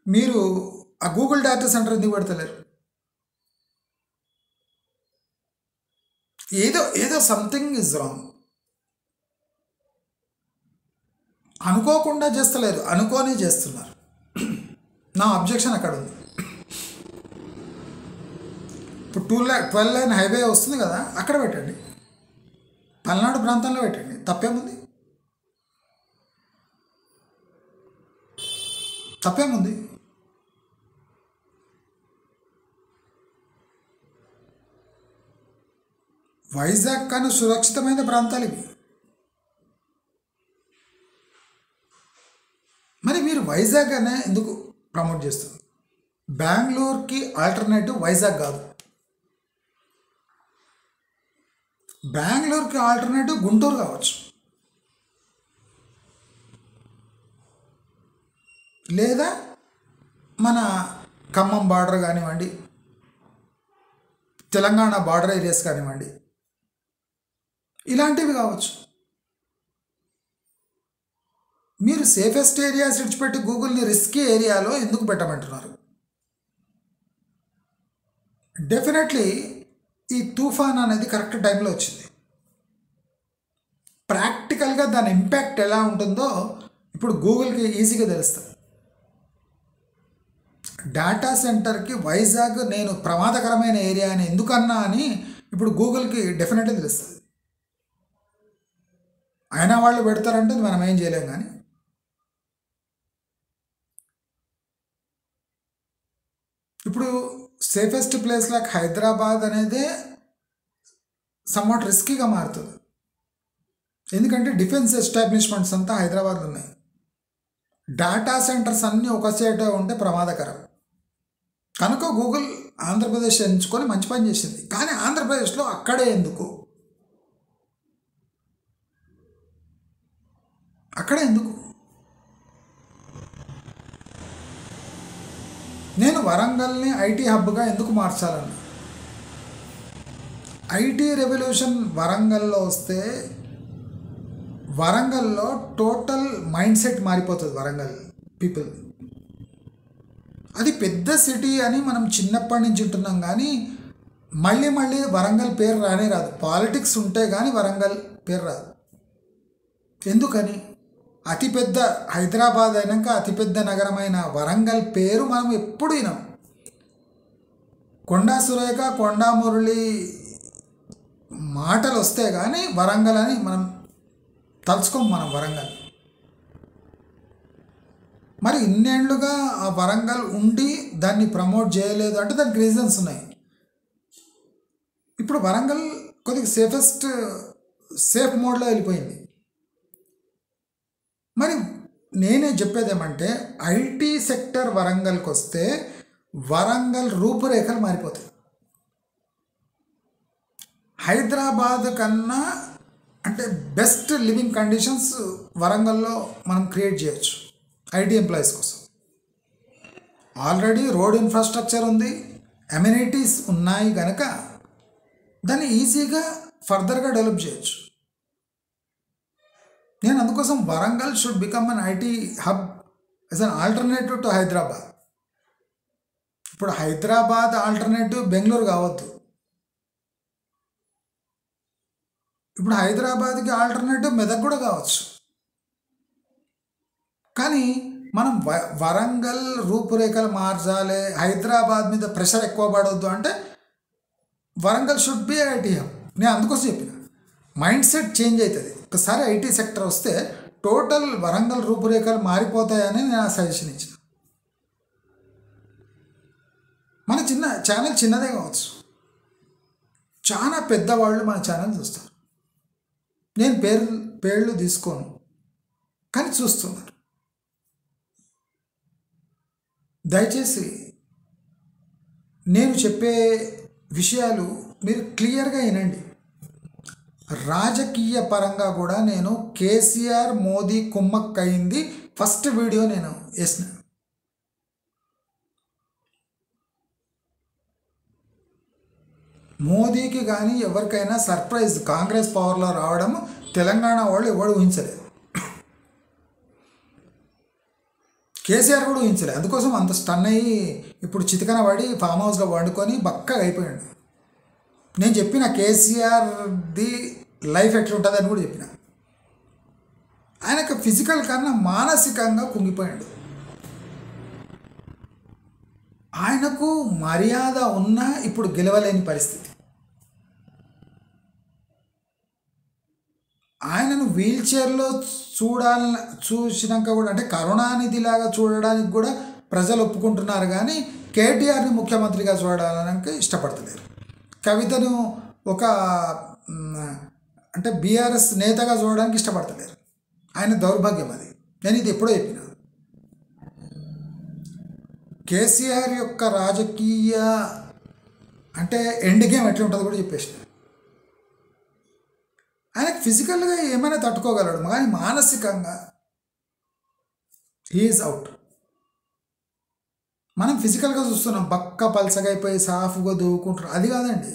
[SPEAKER 1] మీరు ఆ గూగుల్ డేటా సెంటర్ ఎందుకు పెడతలేరు? ఏదో సంథింగ్ ఇస్ రాంగ్. అనుకోకుండా చేస్తలేరు, అనుకోని చేస్తున్నారు. నా అబ్జెక్షన్ అక్కడ ఉంది. ఇప్పుడు 12 లైన్ హైవే వస్తుంది కదా, అక్కడ పెట్టండి, పల్నాడు ప్రాంతంలో పెట్టండి, తప్పేముంది? తప్పేముంది? వైజాగ్ కన్నా సురక్షితమైన ప్రాంతాలు ఇవి. మరి మీరు వైజాగ్ అనే ఎందుకు ప్రమోట్ చేస్తారు? బెంగళూరుకి ఆల్టర్నేటివ్ వైజాగ్ కాదు, బెంగళూరుకి ఆల్టర్నేటివ్ గుంటూరు కావచ్చు, లేదా మన ఖమ్మం బార్డర్ కానివ్వండి, తెలంగాణ బార్డర్ ఏరియాస్ కానివ్వండి, ఇలాంటివి కావచ్చు. మీరు సేఫెస్ట్ ఏరియాస్ విడిచిపెట్టి గూగుల్ని రిస్కీ ఏరియాలో ఎందుకు పెట్టమంటున్నారు? డెఫినెట్లీ ఈ తుఫాన్ అనేది కరెక్ట్ టైంలో వచ్చింది. ప్రాక్టికల్గా దాని ఇంపాక్ట్ ఎలా ఉంటుందో ఇప్పుడు గూగుల్కి ఈజీగా తెలుస్తుంది. డేటా సెంటర్కి వైజాగ్ నేను ప్రమాదకరమైన ఏరియా అని ఎందుకన్నా అని ఇప్పుడు గూగుల్కి డెఫినెట్గా తెలుస్తుంది. అయినా వాళ్ళు పెడతారంటే మనం ఏం చేయలేం. కానీ ఇప్పుడు సేఫెస్ట్ ప్లేస్ లైక్ హైదరాబాద్ అనేదే సమ్వాట్ రిస్కీగా మారుతుంది. ఎందుకంటే డిఫెన్స్ ఎస్టాబ్లిష్మెంట్స్ అంతా హైదరాబాద్లో ఉన్నాయి. డేటా సెంటర్స్ అన్నీ ఒక సైడే ఉంటే ప్రమాదకరం. కనుక గూగుల్ ఆంధ్రప్రదేశ్ ఎంచుకొని మంచి పని చేసింది. కానీ ఆంధ్రప్రదేశ్లో అక్కడే ఎందుకు? అక్కడే ఎందుకు? నేను వరంగల్ని ఐటీ హబ్గా ఎందుకు మార్చాలన్నా, ఐటీ రెవల్యూషన్ వరంగల్లో వస్తే వరంగల్లో టోటల్ మైండ్ సెట్ మారిపోతుంది. వరంగల్ పీపుల్ అది పెద్ద సిటీ అని మనం చిన్నప్పటి నుంచి ఉంటున్నాం. కానీ మళ్ళీ వరంగల్ పేరు రానే రాదు. పాలిటిక్స్ ఉంటే కానీ వరంగల్ పేరు రాదు. ఎందుకని? అతిపెద్ద హైదరాబాద్ అయినాక అతిపెద్ద నగరమైన వరంగల్ పేరు మనం ఎప్పుడు వినాం. కొండా సురేఖ, కొండా మురళి మాటలు వస్తే కానీ వరంగల్ అని మనం తలుచుకోం. మనం వరంగల్ మరి ఇన్నేళ్లుగా ఆ వరంగల్ ఉండి దాన్ని ప్రమోట్ చేయలేదు అంటే దానికి రీజన్స్ ఉన్నాయి. ఇప్పుడు వరంగల్ కొద్దిగా సేఫ్ మోడ్లో వెళ్ళిపోయింది. మరి నేనే చెప్పేదేమంటే ఐటీ సెక్టర్ వరంగల్కి వస్తే వరంగల్ రూపురేఖలు మారిపోతాయి. హైదరాబాద్ కన్నా అంటే బెస్ట్ లివింగ్ కండిషన్స్ వరంగల్లో మనం క్రియేట్ చేయొచ్చు ఐటీ ఎంప్లాయీస్ కోసం. ఆల్రెడీ రోడ్ ఇన్ఫ్రాస్ట్రక్చర్ ఉంది, అమ్యూనిటీస్ ఉన్నాయి కనుక దాన్ని ఈజీగా ఫర్దర్గా డెవలప్ చేయొచ్చు. నేను అందుకోసం Warangal should become an IT hub as an alternative to Hyderabad. ఇప్పుడు హైదరాబాద్ ఆల్టర్నేటివ్ బెంగళూరు కావద్దు, ఇప్పుడు హైదరాబాద్కి ఆల్టర్నేటివ్ మెదక్ కూడా కావచ్చు. కానీ మనం వరంగల్ రూపురేఖలు మార్చాలి, హైదరాబాద్ మీద ప్రెషర్ ఎక్కువ పడవద్దు అంటే Warangal should be IT hub. నేను అందుకోసం చెప్పిన మైండ్ సెట్ చేంజ్ అవుతుంది. ఒకసారి ఐటీ సెక్టర్ వస్తే టోటల్ వరంగల్ రూపురేఖలు మారిపోతాయని నేను సజెషన్ ఇచ్చిన. మన ఛానల్ చిన్నదే కావచ్చు, చాలా పెద్దవాళ్ళు మన ఛానల్ చూస్తారు. నేను పేర్లు తీసుకోను కానీ చూస్తున్నారు. దయచేసి నేను చెప్పే విషయాలు మీరు క్లియర్గా వినండి. రాజకీయ పరంగా కూడా నేను కేసీఆర్ మోదీ కుమ్మక్కయింది ఫస్ట్ వీడియో నేను వేసిన. మోదీకి కానీ ఎవరికైనా సర్ప్రైజ్ కాంగ్రెస్ పవర్లో రావడం తెలంగాణ వాళ్ళు ఎవరు ఊహించలేదు, కేసీఆర్ కూడా ఊహించలేదు. అందుకోసం అంత స్టన్ అయ్యి ఇప్పుడు చితికన పడి ఫామ్ హౌస్లో వండుకొని బక్కగా అయిపోయాడు. నేను చెప్పిన కేసీఆర్ది లైఫ్ ఎట్లుంటుందని కూడా చెప్పిన. ఆయనకు ఫిజికల్ కన్నా మానసికంగా కుంగిపోయాడు. ఆయనకు మర్యాద ఉన్నా ఇప్పుడు గెలవలేని పరిస్థితి. ఆయనను వీల్ చైర్లో చూసినాక కూడా అంటే కరుణానిధిలాగా చూడడానికి కూడా ప్రజలు ఒప్పుకుంటున్నారు, కానీ కేటీఆర్ని ముఖ్యమంత్రిగా చూడడానికి ఇష్టపడతలేరు. కవితను ఒక అంటే బీఆర్ఎస్ నేతగా చూడడానికి ఇష్టపడతలేరు. ఆయన దౌర్భాగ్యం అది. నేను ఇది ఎప్పుడో చెప్పిన. కేసీఆర్ యొక్క రాజకీయ అంటే ఎండ్ గేమ్ ఎట్లా ఉంటుందో కూడా చెప్పేసిన. ఆయనకు ఫిజికల్గా ఏమైనా తట్టుకోగలడు, కానీ మానసికంగా హీఈస్ అవుట్. మనం ఫిజికల్గా చూస్తున్నాం, బక్క పల్సగా అయిపోయి సాఫ్గా దూకుంటారు, అది కాదండి.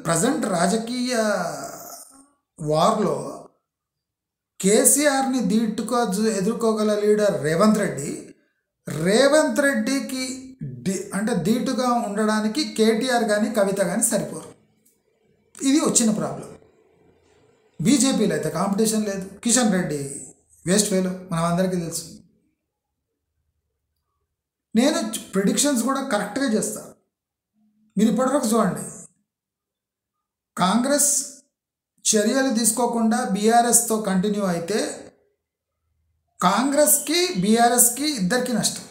[SPEAKER 1] ప్రజెంట్ రాజకీయ వార్లో కేసీఆర్ని ఎదుర్కోగల లీడర్ రేవంత్ రెడ్డికి అంటే ధీటుగా ఉండడానికి కేటీఆర్ కానీ కవిత కానీ సరిపోరు. ఇది వచ్చిన ప్రాబ్లం. బీజేపీలో అయితే కాంపిటీషన్ లేదు. కిషన్ రెడ్డి వేస్ట్ ఫెయిల్, మనం అందరికీ తెలుసు. నేను ప్రిడిక్షన్స్ కూడా కరెక్ట్గా చేస్తాను. మీరు ఇప్పటివరకు చూడండి, కాంగ్రెస్ చర్యలు తీసుకోకుండా బీఆర్ఎస్తో కంటిన్యూ అయితే కాంగ్రెస్కి బీఆర్ఎస్కి ఇద్దరికి నష్టం.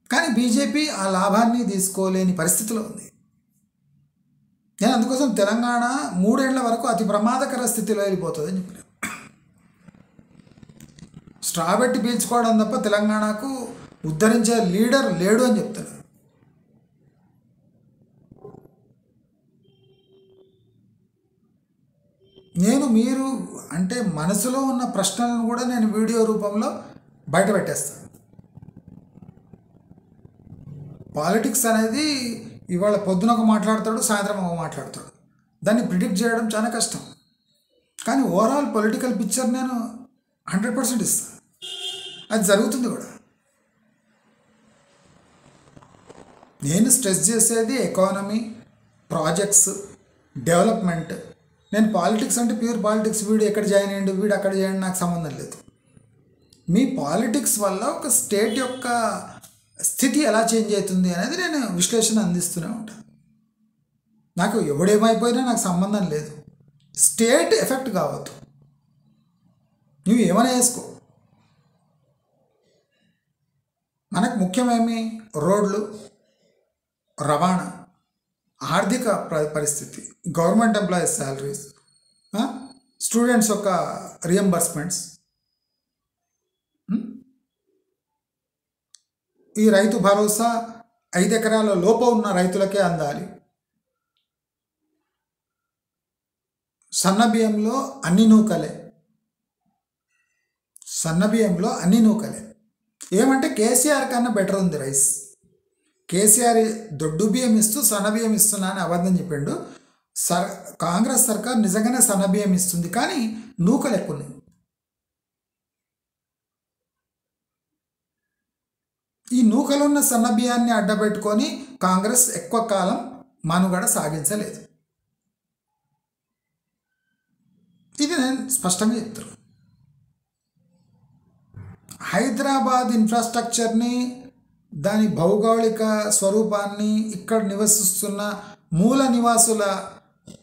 [SPEAKER 1] కానీ బీజేపీ ఆ లాభాన్ని తీసుకోలేని పరిస్థితిలో ఉంది. నేను అందుకోసం తెలంగాణ 3 ఏళ్ల వరకు అతి ప్రమాదకర స్థితిలో వెళ్ళిపోతుందని చెప్పిన. స్ట్రాబెట్టి పీల్చుకోవడం తప్ప తెలంగాణకు ఉద్ధరించే లీడర్ లేడు అని చెప్తాను. మీరు అంటే మనసులో ఉన్న ప్రశ్నలను కూడా నేను వీడియో రూపంలో బయట పెట్టేస్తాను. పాలిటిక్స్ అనేది ఇవాళ పొద్దున ఒక మాట్లాడతాడు, సాయంత్రం ఒక మాట్లాడతాడు. దాన్ని ప్రిడిక్ట్ చేయడం చాలా కష్టం. కానీ ఓవరాల్ పొలిటికల్ పిక్చర్ నేను 100% ఇస్తాను. అది జరుగుతుంది కూడా. నేను స్ట్రెస్ చేసేది ఎకానమీ, ప్రాజెక్ట్స్, డెవలప్మెంట్. నేను పాలిటిక్స్ అంటే ప్యూర్ పాలిటిక్స్, వీడు ఎక్కడ జాయిన్ అయ్యండి, వీడు అక్కడ జాయిన్, నాకు సంబంధం లేదు. మీ పాలిటిక్స్ వల్ల ఒక స్టేట్ యొక్క స్థితి ఎలా చేంజ్ అవుతుంది అనేది నేను విశ్లేషణ అందిస్తూనే ఉంటాను. నాకు ఎవడేమైపోయినా నాకు సంబంధం లేదు. స్టేట్ ఎఫెక్ట్ కావద్దు. నువ్వు ఏమైనా వేసుకో. మనకు ముఖ్యమేమి రోడ్లు, రవాణా, ఆర్థిక పరిస్థితి, గవర్నమెంట్ ఎంప్లాయీస్ శాలరీస్, స్టూడెంట్స్ యొక్క రియంబర్స్మెంట్స్, ఈ రైతు భరోసా 5 ఎకరాల లోపు ఉన్న రైతులకే అందాలి. సన్నబియ్యంలో అన్ని నూకలే, సన్నబియ్యంలో అన్ని నూకలే. ఏమంటే కేసీఆర్ కన్నా బెటర్ ఉంది రైస్. కేసీఆర్ దొడ్డు బియ్యం ఇస్తూ సన్నబియ్యం ఇస్తున్నా అని అబద్ధం చెప్పిండు. కాంగ్రెస్ సర్కార్ నిజంగానే సన్నబియ్యం ఇస్తుంది, కానీ నూకలు ఎక్కువ ఉన్నాయి. ఈ నూకలున్న సన్నబియ్యాన్ని అడ్డపెట్టుకొని కాంగ్రెస్ ఎక్కువ కాలం మనుగడ సాగించలేదు. ఇది నేను స్పష్టంగా చెప్తాను. హైదరాబాద్ ఇన్ఫ్రాస్ట్రక్చర్ని, దాని భౌగోళిక స్వరూపాన్ని, ఇక్కడ నివసిస్తున్న మూల నివాసుల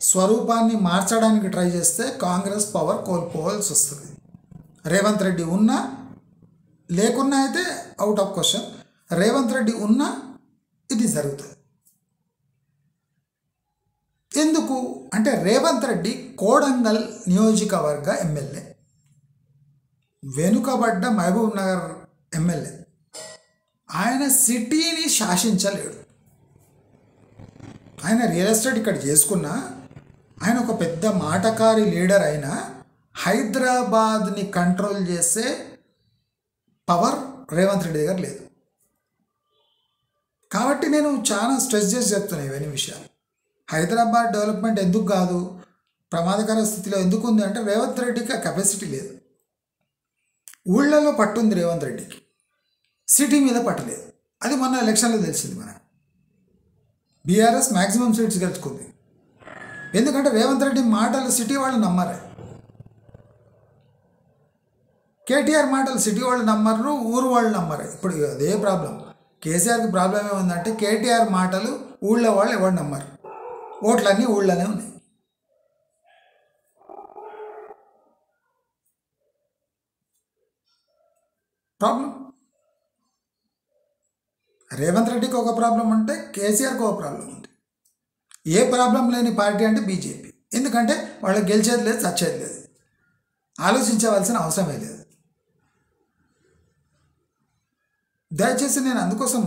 [SPEAKER 1] స్వరూపాన్ని మార్చడానికి ట్రై చేస్తే కాంగ్రెస్ పవర్ కోల్పోవాల్సి వస్తుంది. రేవంత్ రెడ్డి ఉన్నా లేకున్నా అయితే out of question. Revanth Reddy ఉన్నా ఇది జరుగుతుంది. ఎందుకు అంటే రేవంత్ రెడ్డి కోడంగల్ నియోజకవర్గ ఎమ్మెల్యే, వెనుకబడ్డ మహబూబ్ నగర్ ఎమ్మెల్యే. ఆయన సిటీని శాసించలేడు. ఆయన రియల్ ఎస్టేట్ ఇక్కడ చేసుకున్నా, ఆయన ఒక పెద్ద మాటకారి లీడర్ అయినా హైదరాబాద్ని కంట్రోల్ చేసే పవర్ రేవంత్ రెడ్డి దగ్గర లేదు. కాబట్టి నేను చాలా స్ట్రెస్ చేసి చెప్తున్నాను ఇవన్నీ విషయాలు. హైదరాబాద్ డెవలప్మెంట్ ఎందుకు కాదు, ప్రమాదకర స్థితిలో ఎందుకు ఉంది అంటే రేవంత్ రెడ్డికి ఆ కెపాసిటీ లేదు. ఊళ్ళలో పట్టుంది రేవంత్ రెడ్డికి, సిటీ మీద పట్టలేదు. అది మొన్న ఎలక్షన్లో తెలిసింది. మన బీఆర్ఎస్ మ్యాక్సిమం సీట్స్ గెలుచుకుంది. ఎందుకంటే రేవంత్ రెడ్డి మాటలు సిటీ వాళ్ళు నమ్మరు. కేటీఆర్ మాటలు సిటీ వాళ్ళు నమ్మరు, ఊరు వాళ్ళు నమ్మరు. ఇప్పుడు అదే ప్రాబ్లం. కేసీఆర్కి ప్రాబ్లం ఏముందంటే కేటీఆర్ మాటలు ఊళ్ళో వాళ్ళు ఎవరు నమ్మరు. ఓట్లన్నీ ఊళ్ళోనే ఉన్నాయి. ప్రాబ్లం రేవంత్ రెడ్డికి ఒక ప్రాబ్లం ఉంటే కేసీఆర్కి ఒక ప్రాబ్లం ఉంది. ఏ ప్రాబ్లం లేని పార్టీ అంటే బీజేపీ. ఎందుకంటే వాళ్ళు గెలిచేది లేదు, చచ్చేది లేదు, ఆలోచించవలసిన అవసరమే లేదు. దయచేసి నేను అందుకోసం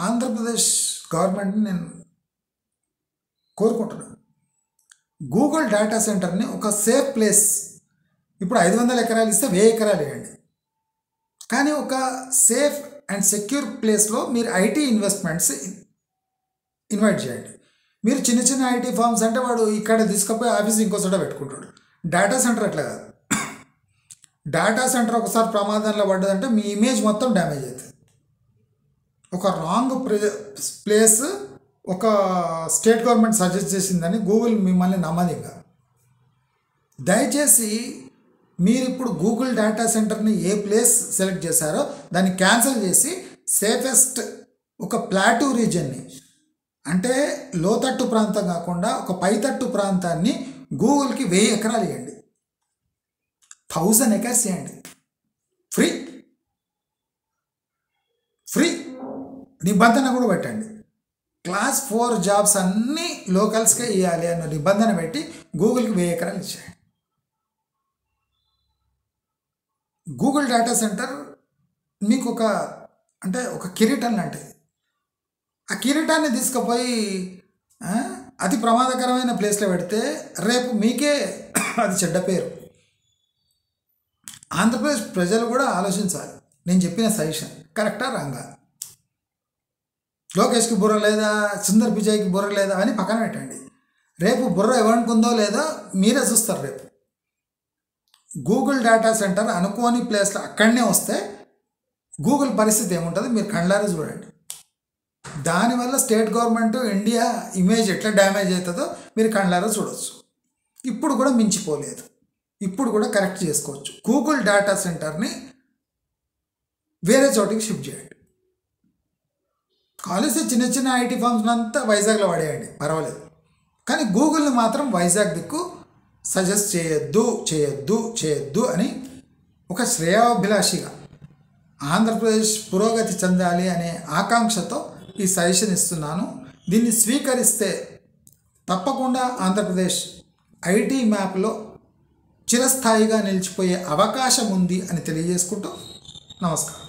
[SPEAKER 1] ఆంధ్రప్రదేశ్ గవర్నమెంట్ని నేను కోరుకుంటున్నాను. గూగుల్ డేటా సెంటర్ని ఒక సేఫ్ ప్లేస్, ఇప్పుడు 500 ఎకరాలు ఇస్తే 1000 ఎకరాలు వేయండి, కానీ ఒక సేఫ్ అండ్ సెక్యూర్ ప్లేస్లో మీరు ఐటీ ఇన్వెస్ట్మెంట్స్ ఇన్వైట్ చేయండి. మీరు చిన్న చిన్న ఐటీ ఫార్మ్స్ అంటే వాడు ఇక్కడ తీసుకుపోయి ఆఫీస్ ఇంకో చోట పెట్టుకుంటాడు. డేటా సెంటర్ అట్లా కాదు. డేటా సెంటర్ ఒకసారి ప్రమాదంలో పడ్డదంటే మీ ఇమేజ్ మొత్తం డ్యామేజ్ అవుతుంది. ఒక రాంగ్ ప్లేస్ ఒక స్టేట్ గవర్నమెంట్ సజెస్ట్ చేసిందని గూగుల్ మిమ్మల్ని నమ్మదు. ఇంకా దయచేసి మీరు ఇప్పుడు గూగుల్ డేటా సెంటర్ని ఏ ప్లేస్ సెలెక్ట్ చేశారో దాన్ని క్యాన్సిల్ చేసి సేఫెస్ట్ ఒక ప్లాటూ రీజియన్ని, అంటే లోతట్టు ప్రాంతం కాకుండా ఒక పైతట్టు ప్రాంతాన్ని గూగుల్కి 1000 ఎకరాలు ఇవ్వండి, 1000 ఎకర్స్ ఇవ్వండి, ఫ్రీ ఫ్రీ నిబంధన కూడా పెట్టండి. క్లాస్ 4 జాబ్స్ అన్నీ లోకల్స్కే ఇవ్వాలి అన్న నిబంధన పెట్టి గూగుల్కి 1000 ఎకరాలు ఇచ్చేయండి. గూగుల్ డేటా సెంటర్ మీకు ఒక కిరీటం లాంటిది. ఆ కిరీటాన్ని తీసుకుపోయి అతి ప్రమాదకరమైన ప్లేస్లో పెడితే రేపు మీకే అది చెడ్డ పేరు. ఆంధ్రప్రదేశ్ ప్రజలు కూడా ఆలోచించాలి. నేను చెప్పిన సజెషన్ కరెక్టా రాంగా? లోకేష్కి బుర్ర లేదా, సుందర్ పిచాయ్కి బుర్ర లేదా అని పక్కన పెట్టండి. రేపు బుర్ర ఎవరికుందో లేదో మీరే చూస్తారు. రేపు గూగుల్ డేటా సెంటర్ అనుకోని ప్లేస్లో అక్కడనే వస్తే గూగుల్ పరిస్థితి ఏముంటుంది మీరు కళ్ళారా చూడండి. దానివల్ల స్టేట్ గవర్నమెంట్ ఇండియా ఇమేజ్ ఎట్లా డ్యామేజ్ అవుతుందో మీరు కళ్ళారా చూడవచ్చు. ఇప్పుడు కూడా మించిపోలేదు, ఇప్పుడు కూడా కరెక్ట్ చేసుకోవచ్చు. గూగుల్ డేటా సెంటర్ని వేరే చోటికి షిఫ్ట్ చేయండి. కాలేజ్ చిన్న చిన్న ఐటీ ఫార్మ్స్ అంతా వైజాగ్లో పడేయండి, పర్వాలేదు. కానీ గూగుల్ని మాత్రం వైజాగ్ దిక్కు సజెస్ట్ చేయొద్దు చేయొద్దు చేయొద్దు అని ఒక శ్రేయోభిలాషిగా ఆంధ్రప్రదేశ్ పురోగతి చెందాలి అనే ఆకాంక్షతో ఈ సజెషన్ ఇస్తున్నాను. దీన్ని స్వీకరిస్తే తప్పకుండా ఆంధ్రప్రదేశ్ ఐటీ మ్యాప్లో చిరస్థాయిగా నిలిచిపోయే అవకాశం ఉంది అని తెలియజేసుకుంటూ నమస్కారం.